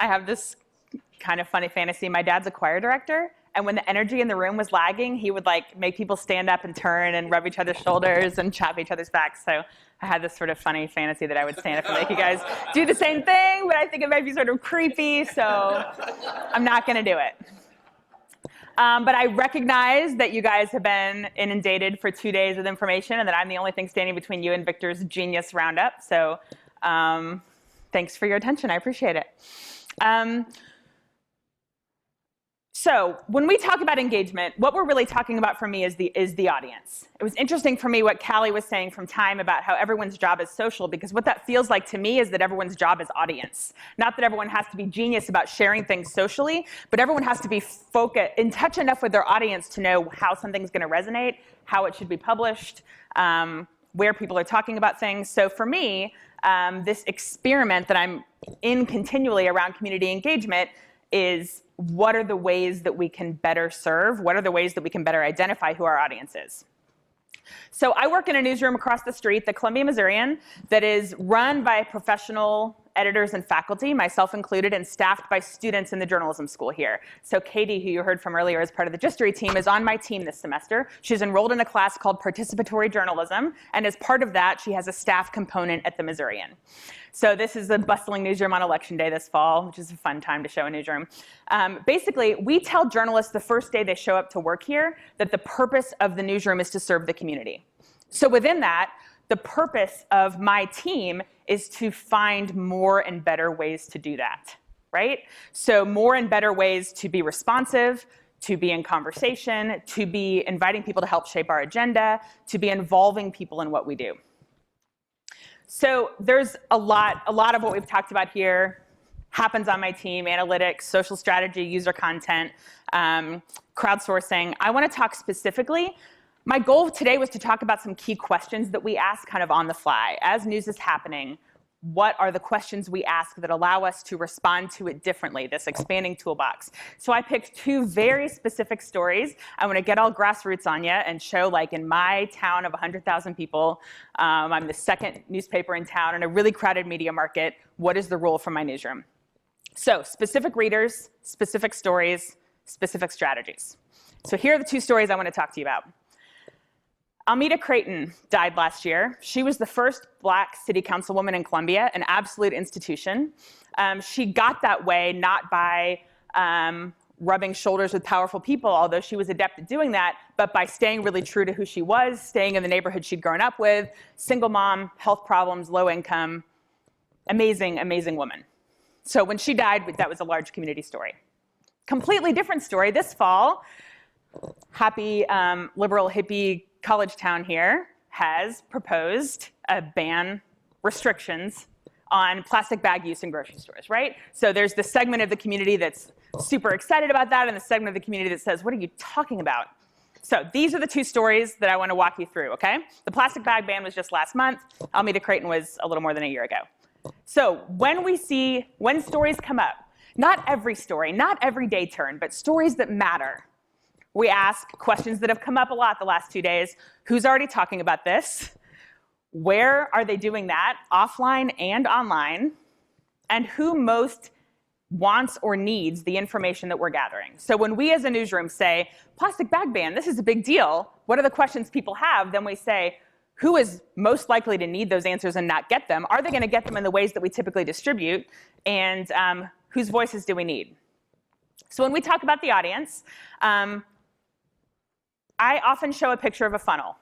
I have this kind of funny fantasy. My dad's a choir director, and when the energy in the room was lagging, he would like make people stand up and turn and rub each other's shoulders and chop each other's backs. So I had this sort of funny fantasy that I would stand up and make you guys do the same thing, but I think it might be sort of creepy, so I'm not going to do it. But I recognize that you guys have been inundated for 2 days with information and that I'm the only thing standing between you and Victor's genius roundup. So thanks for your attention. I appreciate it. So when we talk about engagement, what we're really talking about for me is the audience. It was interesting for me what Callie was saying from Time about how everyone's job is social, because what that feels like to me is that everyone's job is audience. Not that everyone has to be genius about sharing things socially, but everyone has to be in touch enough with their audience to know how something's going to resonate, how it should be published, where people are talking about things. So for me, this experiment that I'm in continually around community engagement is, what are the ways that we can better serve? What are the ways that we can better identify who our audience is? So I work in a newsroom across the street, the Columbia Missourian, that is run by professional editors and faculty, myself included, and staffed by students in the journalism school here. So Katie, who you heard from earlier as part of the Gistery team, is on my team this semester. She's enrolled in a class called Participatory Journalism, and as part of that, she has a staff component at the Missourian. So this is the bustling newsroom on Election Day this fall, which is a fun time to show a newsroom. Basically, we tell journalists the first day they show up to work here that the purpose of the newsroom is to serve the community. So within that, the purpose of my team is to find more and better ways to do that, right? So more and better ways to be responsive, to be in conversation, to be inviting people to help shape our agenda, to be involving people in what we do. So there's a lot of what we've talked about here happens on my team: analytics, social strategy, user content, crowdsourcing. I want to talk specifically. My goal today was to talk about some key questions that we ask kind of on the fly. As news is happening, what are the questions we ask that allow us to respond to it differently, this expanding toolbox? So I picked 2 very specific stories. I want to get all grassroots on you and show, like, in my town of 100,000 people, I'm the second newspaper in town in a really crowded media market. What is the role for my newsroom? So specific readers, specific stories, specific strategies. So here are the 2 stories I want to talk to you about. Almeida Creighton died last year. She was the first Black city councilwoman in Columbia, an absolute institution. She got that way not by rubbing shoulders with powerful people, although she was adept at doing that, but by staying really true to who she was, staying in the neighborhood she'd grown up with, single mom, health problems, low income, amazing, amazing woman. So when she died, that was a large community story. Completely different story this fall. Happy liberal hippie college town here has proposed a ban, restrictions on plastic bag use in grocery stores, right? So there's the segment of the community that's super excited about that, and the segment of the community that says, what are you talking about? So these are the 2 stories that I want to walk you through, okay? The plastic bag ban was just last month. Almeida Creighton was a little more than a year ago. So when stories come up, not every story, not every day turn, but stories that matter, we ask questions that have come up a lot the last 2 days. Who's already talking about this? Where are they doing that, offline and online? And who most wants or needs the information that we're gathering? So when we as a newsroom say, plastic bag ban, this is a big deal, what are the questions people have? Then we say, who is most likely to need those answers and not get them? Are they going to get them in the ways that we typically distribute? And whose voices do we need? So when we talk about the audience, I often show a picture of a funnel,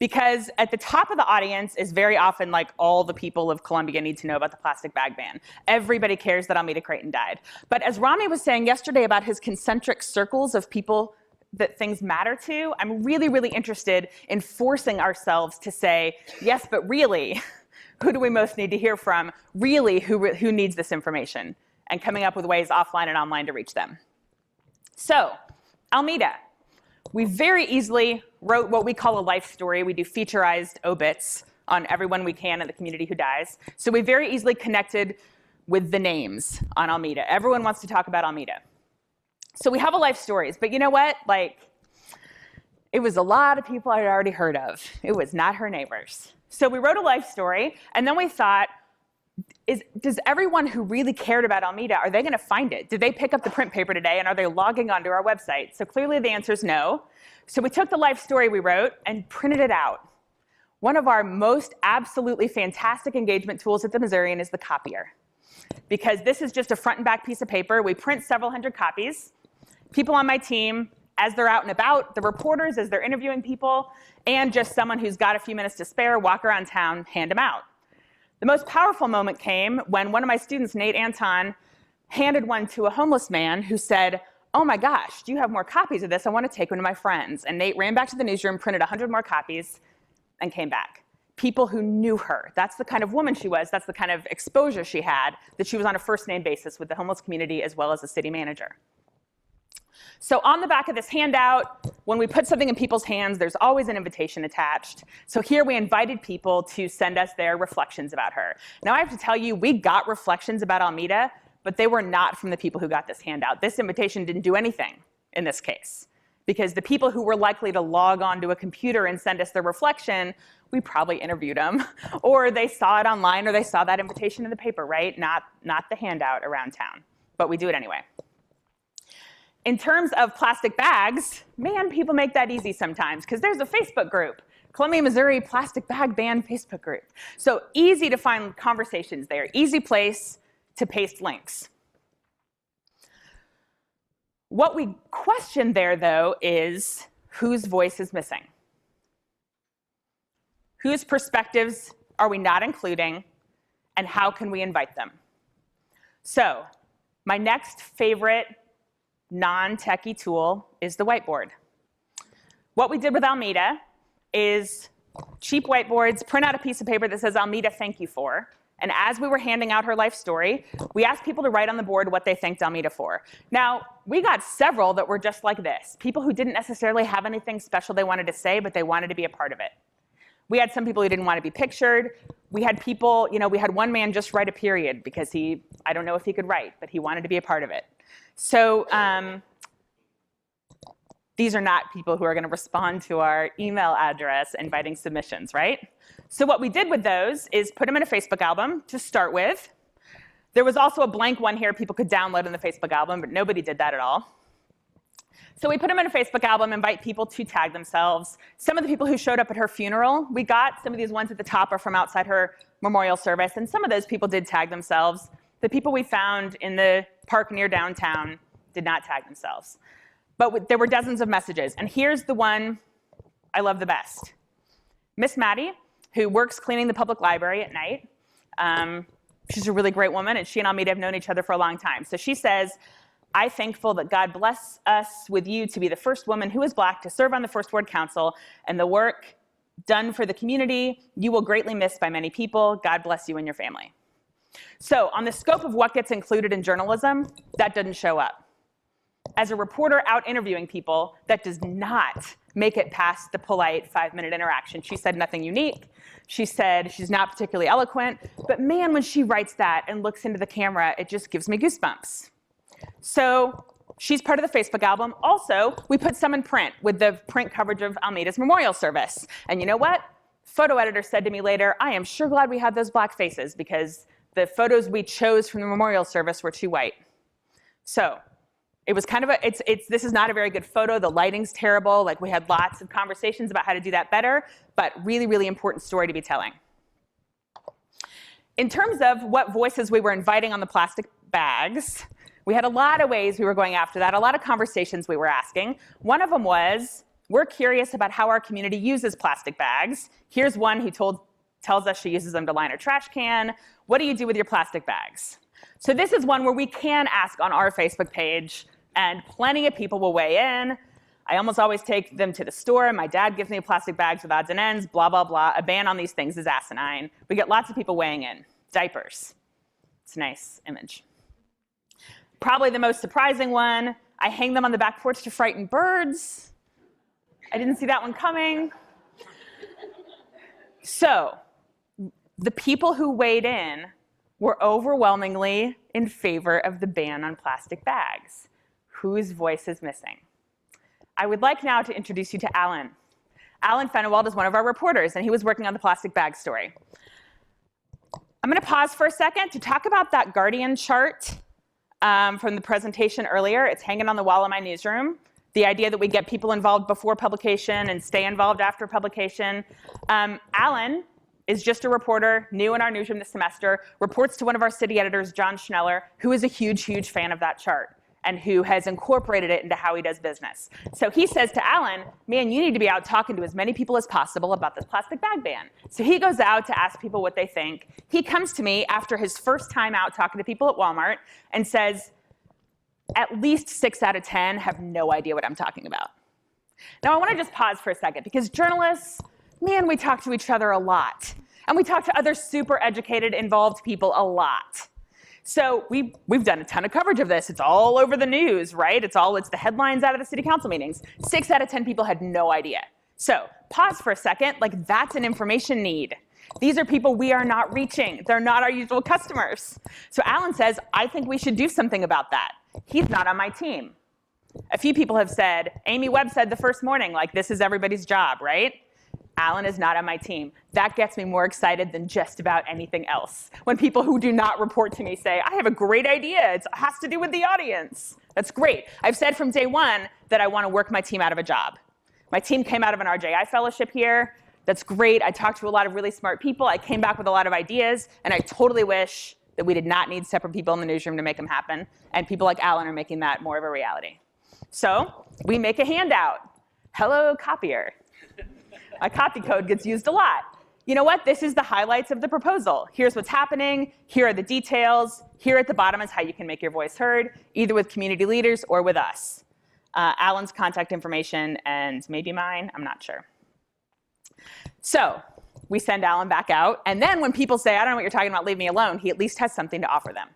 because at the top of the audience is very often like all the people of Columbia need to know about the plastic bag ban. Everybody cares that Almeida Creighton died. But as Rami was saying yesterday about his concentric circles of people that things matter to, I'm really, really interested in forcing ourselves to say, yes, but really, who do we most need to hear from? Really, who needs this information? And coming up with ways offline and online to reach them. So, Almeida. We very easily wrote what we call a life story. We do featurized obits on everyone we can in the community who dies. So we very easily connected with the names on Almeida. Everyone wants to talk about Almeida. So we have a life stories, but you know what? Like, it was a lot of people I'd already heard of. It was not her neighbors. So we wrote a life story, and then we thought, does everyone who really cared about Almeida, are they going to find it? Did they pick up the print paper today, and are they logging onto our website? So clearly the answer is no. So we took the life story we wrote and printed it out. One of our most absolutely fantastic engagement tools at the Missourian is the copier, because this is just a front and back piece of paper. We print several hundred copies. People on my team, as they're out and about, the reporters as they're interviewing people, and just someone who's got a few minutes to spare, walk around town, hand them out. The most powerful moment came when one of my students, Nate Anton, handed one to a homeless man who said, "Oh my gosh, do you have more copies of this? I want to take one to my friends." And Nate ran back to the newsroom, printed 100 more copies, and came back. People who knew her. That's the kind of woman she was. That's the kind of exposure she had, that she was on a first-name basis with the homeless community as well as the city manager. So on the back of this handout, when we put something in people's hands, there's always an invitation attached. So here we invited people to send us their reflections about her. Now I have to tell you, we got reflections about Almeida, but they were not from the people who got this handout. This invitation didn't do anything in this case, because the people who were likely to log on to a computer and send us their reflection, we probably interviewed them, or they saw it online, or they saw that invitation in the paper, right? Not the handout around town, but we do it anyway. In terms of plastic bags, man, people make that easy sometimes, because there's a Facebook group, Columbia, Missouri Plastic Bag Ban Facebook group. So easy to find conversations there, easy place to paste links. What we question there, though, is whose voice is missing? Whose perspectives are we not including, and how can we invite them? So my next favorite non-techie tool is the whiteboard. What we did with Almeida is cheap whiteboards, print out a piece of paper that says, "Almeida, thank you for." And as we were handing out her life story, we asked people to write on the board what they thanked Almeida for. Now, we got several that were just like this, people who didn't necessarily have anything special they wanted to say, but they wanted to be a part of it. We had some people who didn't want to be pictured. We had people, we had one man just write a period because I don't know if he could write, but he wanted to be a part of it. So these are not people who are going to respond to our email address inviting submissions, right? So what we did with those is put them in a Facebook album to start with. There was also a blank one here people could download in the Facebook album, but nobody did that at all. So we put them in a Facebook album, invite people to tag themselves. Some of the people who showed up at her funeral, we got. Some of these ones at the top are from outside her memorial service, and some of those people did tag themselves. The people we found in the park near downtown did not tag themselves. But there were dozens of messages, and here's the one I love the best. Miss Maddie, who works cleaning the public library at night, she's a really great woman, and she and Almeida have known each other for a long time. So she says, "I'm thankful that God bless us with you to be the first woman who is Black to serve on the First Ward Council, and the work done for the community you will greatly miss by many people. God bless you and your family." So on the scope of what gets included in journalism, that didn't show up. As a reporter out interviewing people, that does not make it past the polite 5-minute interaction. She said nothing unique. She said she's not particularly eloquent. But man, when she writes that and looks into the camera, it just gives me goosebumps. So she's part of the Facebook album. Also, we put some in print with the print coverage of Almeida's memorial service. And you know what? Photo editor said to me later, "I am sure glad we had those Black faces, because the photos we chose from the memorial service were too white." So it was kind of this is not a very good photo. The lighting's terrible. Like, we had lots of conversations about how to do that better, but really, really important story to be telling. In terms of what voices we were inviting on the plastic bags, we had a lot of ways we were going after that, a lot of conversations we were asking. One of them was, we're curious about how our community uses plastic bags. Here's one who tells us she uses them to line her trash can. What do you do with your plastic bags? So this is one where we can ask on our Facebook page, and plenty of people will weigh in. I almost always take them to the store. My dad gives me plastic bags with odds and ends, blah, blah, blah. A ban on these things is asinine. We get lots of people weighing in. Diapers. It's a nice image. Probably the most surprising one, I hang them on the back porch to frighten birds. I didn't see that one coming. So the people who weighed in were overwhelmingly in favor of the ban on plastic bags. Whose voice is missing? I would like now to introduce you to Alan. Alan Fenewald is one of our reporters, and he was working on the plastic bag story. I'm going to pause for a second to talk about that Guardian chart from the presentation earlier. It's hanging on the wall in my newsroom. The idea that we get people involved before publication and stay involved after publication. Alan is just a reporter, new in our newsroom this semester, reports to one of our city editors, John Schneller, who is a huge, huge fan of that chart and who has incorporated it into how he does business. So he says to Alan, man, you need to be out talking to as many people as possible about this plastic bag ban. So he goes out to ask people what they think. He comes to me after his first time out talking to people at Walmart and says, at least 6 out of 10 have no idea what I'm talking about. Now I want to just pause for a second, because journalists, man, we talk to each other a lot. And we talk to other super educated, involved people a lot. So we've done a ton of coverage of this. It's all over the news, right? It's the headlines out of the city council meetings. 6 out of 10 people had no idea. So pause for a second, like that's an information need. These are people we are not reaching. They're not our usual customers. So Alan says, I think we should do something about that. He's not on my team. A few people have said, Amy Webb said the first morning, like this is everybody's job, right? Alan is not on my team. That gets me more excited than just about anything else. When people who do not report to me say, I have a great idea, it has to do with the audience. That's great. I've said from day one that I want to work my team out of a job. My team came out of an RJI fellowship here. That's great. I talked to a lot of really smart people. I came back with a lot of ideas, and I totally wish that we did not need separate people in the newsroom to make them happen, and people like Alan are making that more of a reality. So we make a handout. Hello, copier. My copy code gets used a lot. You know what? This is the highlights of the proposal. Here's what's happening. Here are the details. Here at the bottom is how you can make your voice heard, either with community leaders or with us. Alan's contact information and maybe mine, I'm not sure. So we send Alan back out. And then when people say, I don't know what you're talking about, leave me alone, he at least has something to offer them.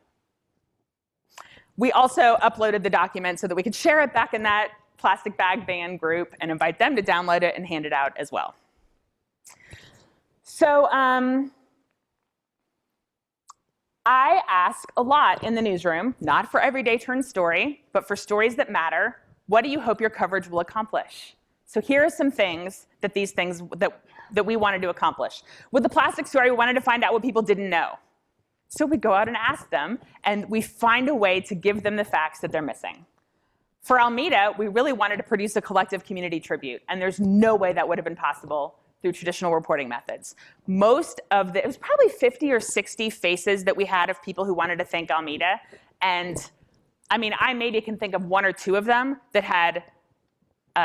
We also uploaded the document so that we could share it back in that plastic bag ban group and invite them to download it and hand it out as well. So I ask a lot in the newsroom, not for everyday turn story, but for stories that matter. What do you hope your coverage will accomplish? So here are some things that that we wanted to accomplish. With the plastic story, we wanted to find out what people didn't know. So we go out and ask them, and we find a way to give them the facts that they're missing. For Almeida, we really wanted to produce a collective community tribute, and there's no way that would have been possible through traditional reporting methods. It was probably 50 or 60 faces that we had of people who wanted to thank Almeida, and I mean, I maybe can think of 1 or 2 of them that had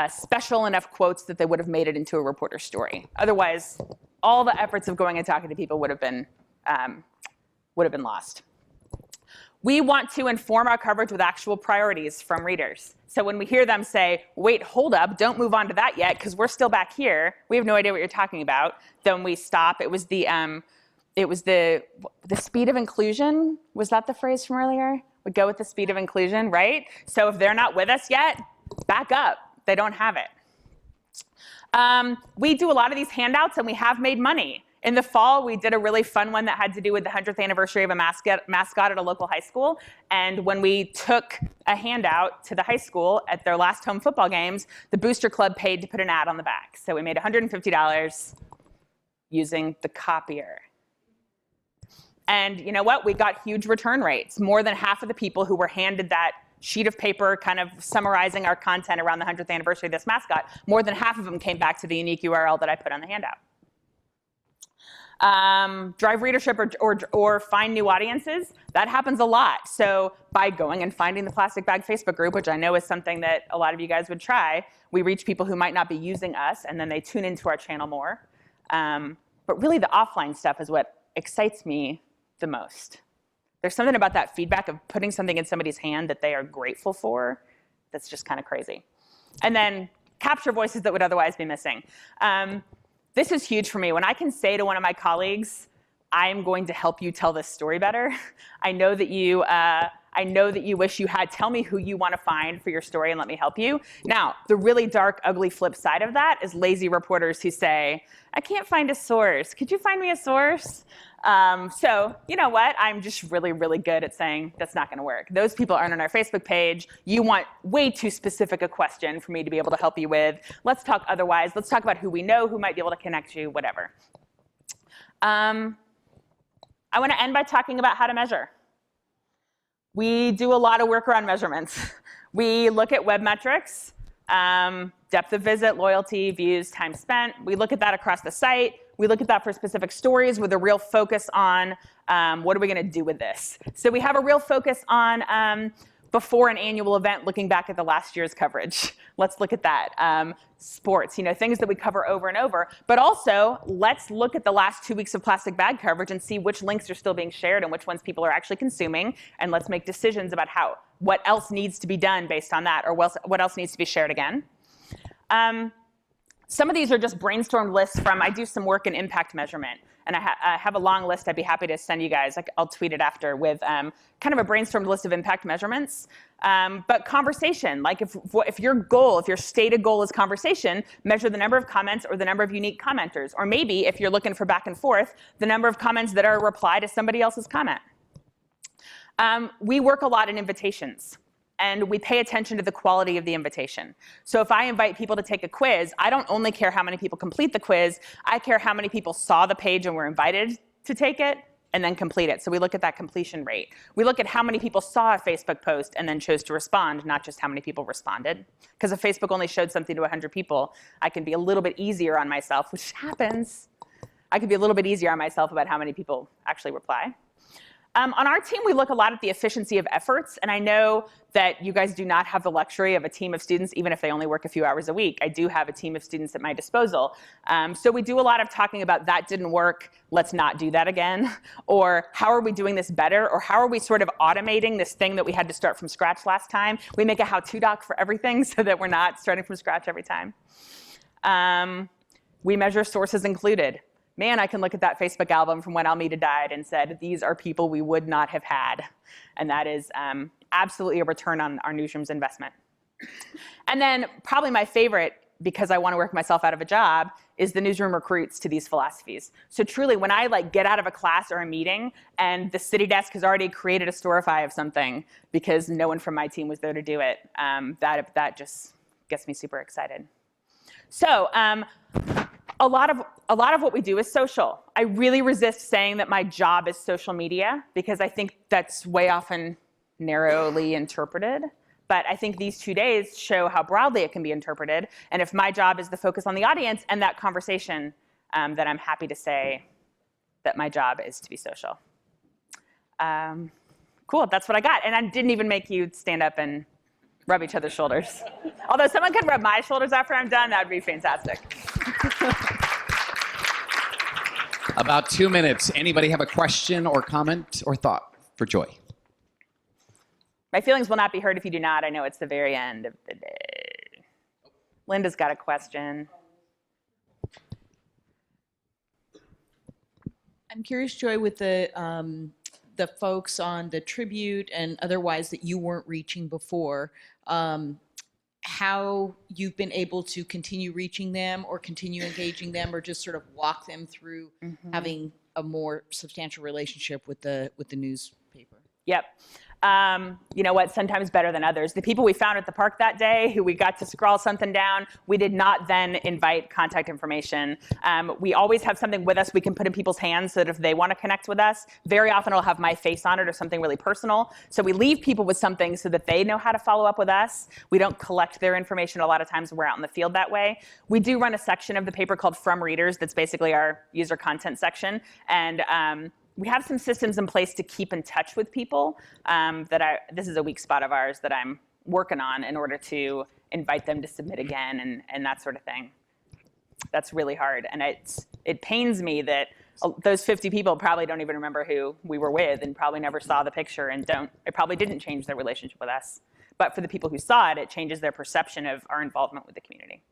special enough quotes that they would have made it into a reporter story. Otherwise, all the efforts of going and talking to people would have been lost. We want to inform our coverage with actual priorities from readers. So when we hear them say, wait, hold up, don't move on to that yet, because we're still back here, we have no idea what you're talking about, then we stop. It was the speed of inclusion. Was that the phrase from earlier? We go with the speed of inclusion, right? So if they're not with us yet, back up. They don't have it. We do a lot of these handouts, and we have made money. In the fall, we did a really fun one that had to do with the 100th anniversary of a mascot at a local high school. And when we took a handout to the high school at their last home football games, the Booster Club paid to put an ad on the back. So we made $150 using the copier. And you know what? We got huge return rates. More than half of the people who were handed that sheet of paper kind of summarizing our content around the 100th anniversary of this mascot, more than half of them came back to the unique URL that I put on the handout. Drive readership or find new audiences, that happens a lot. So by going and finding the plastic bag Facebook group, which I know is something that a lot of you guys would try, we reach people who might not be using us, and then they tune into our channel more. But really the offline stuff is what excites me the most. There's something about that feedback of putting something in somebody's hand that they are grateful for that's just kind of crazy. And then capture voices that would otherwise be missing. This is huge for me. When I can say to one of my colleagues, I'm going to help you tell this story better. I know that you wish you had, tell me who you want to find for your story and let me help you. Now, the really dark, ugly flip side of that is lazy reporters who say, I can't find a source. Could you find me a source? So you know what? I'm just really, really good at saying that's not going to work. Those people aren't on our Facebook page. You want way too specific a question for me to be able to help you with. Let's talk otherwise. Let's talk about who we know, who might be able to connect you, whatever. I want to end by talking about how to measure. We do a lot of work around measurements. We look at web metrics, depth of visit, loyalty, views, time spent. We look at that across the site. We look at that for specific stories with a real focus on what are we going to do with this. So we have a real focus on before an annual event, looking back at the last year's coverage. Let's look at that. Sports, things that we cover over and over. But also, let's look at the last 2 weeks of plastic bag coverage and see which links are still being shared and which ones people are actually consuming. And let's make decisions about what else needs to be done based on that, or what else needs to be shared again. Some of these are just brainstormed lists from, I do some work in impact measurement. And I have a long list I'd be happy to send you guys. I'll tweet it after with kind of a brainstormed list of impact measurements. But conversation, like if your stated goal is conversation, measure the number of comments or the number of unique commenters. Or maybe if you're looking for back and forth, the number of comments that are a reply to somebody else's comment. We work a lot in invitations. And we pay attention to the quality of the invitation. So if I invite people to take a quiz, I don't only care how many people complete the quiz, I care how many people saw the page and were invited to take it and then complete it. So we look at that completion rate. We look at how many people saw a Facebook post and then chose to respond, not just how many people responded. Because if Facebook only showed something to 100 people, I can be a little bit easier on myself, which happens. I can be a little bit easier on myself about how many people actually reply. On our team, we look a lot at the efficiency of efforts, and I know that you guys do not have the luxury of a team of students, even if they only work a few hours a week. I do have a team of students at my disposal. So we do a lot of talking about that didn't work, let's not do that again, or how are we doing this better, or how are we sort of automating this thing that we had to start from scratch last time. We make a how-to doc for everything so that we're not starting from scratch every time. We measure sources included. Man, I can look at that Facebook album from when Almeida died and said, these are people we would not have had. And that is absolutely a return on our newsroom's investment. And then probably my favorite, because I want to work myself out of a job, is the newsroom recruits to these philosophies. So truly, when I get out of a class or a meeting and the city desk has already created a storify of something because no one from my team was there to do it, that just gets me super excited. So a lot of what we do is social. I really resist saying that my job is social media because I think that's way often narrowly interpreted. But I think these 2 days show how broadly it can be interpreted. And if my job is the focus on the audience and that conversation, then I'm happy to say that my job is to be social. Cool, that's what I got. And I didn't even make you stand up and rub each other's shoulders. Although someone could rub my shoulders after I'm done, that would be fantastic. About 2 minutes. Anybody have a question or comment or thought for Joy? My feelings will not be hurt if you do not. I know it's the very end of the day. Linda's got a question. I'm curious, Joy, with the folks on the Tribute and otherwise that you weren't reaching before, how you've been able to continue reaching them or continue engaging them or just sort of walk them through having a more substantial relationship with the newspaper. Yep. You know what, sometimes better than others. The people we found at the park that day who we got to scroll something down, we did not then invite contact information. We always have something with us we can put in people's hands so that if they want to connect with us, very often it'll have my face on it or something really personal. So we leave people with something so that they know how to follow up with us. We don't collect their information a lot of times when we're out in the field that way. We do run a section of the paper called From Readers that's basically our user content section. And we have some systems in place to keep in touch with people this is a weak spot of ours that I'm working on in order to invite them to submit again and that sort of thing. That's really hard. And it pains me that those 50 people probably don't even remember who we were with and probably never saw the picture and it probably didn't change their relationship with us. But for the people who saw it, it changes their perception of our involvement with the community.